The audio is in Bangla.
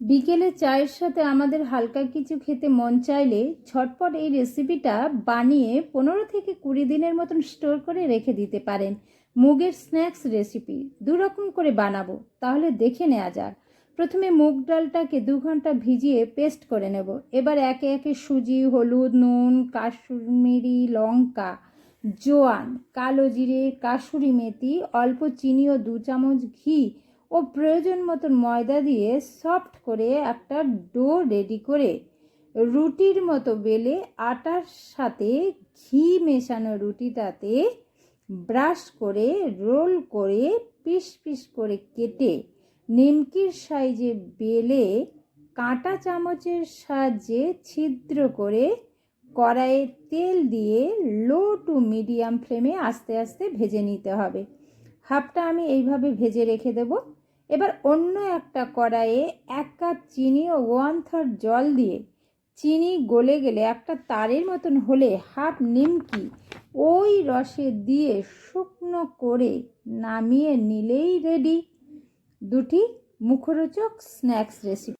বিকেলে চায়ের সাথে আমাদের হালকা কিছু খেতে মন চাইলে ঝটপট এই রেসিপিটা বানিয়ে 15 থেকে 20 দিনের মতন স্টোর করে রেখে দিতে পারেন। মুগের স্ন্যাক্স রেসিপি দুরকম করে বানাবো, তাহলে দেখে নেওয়া যাক। প্রথমে মুগ ডালটাকে 2 ঘন্টা ভিজিয়ে পেস্ট করে নেব। এবার একে একে সুজি, হলুদ, নুন, কাশ্মীরি লঙ্কা, জোয়ান, কালো জিরে, কাসুরি মেথি, অল্প চিনি ও 2 চামচ ঘি ও প্রয়োজন মতন ময়দা দিয়ে সফট করে একটা ডো রেডি করে রুটির মতো বেলে আটার সাথে ঘি মেশানো রুটিটাতে ব্রাশ করে রোল করে পিস পিস করে কেটে নিমকির সাইজে বেলে কাঁটা চামচের সাহায্যে ছিদ্র করে কড়াইয়ে তেল দিয়ে লো টু মিডিয়াম ফ্লেমে আস্তে আস্তে ভেজে নিতে হবে। হাফটা আমি এইভাবে ভেজে রেখে দেবো। এবার অন্য একটা কড়াইয়ে 1 কাপ চিনি ও 1/3 জল দিয়ে চিনি গলে গেলে একটা তারের মতন হলে হাফ নিমকি ওই রসে দিয়ে শুকনো করে নামিয়ে নিলেই রেডি দুটি মুখরোচক স্ন্যাক্স রেসিপি।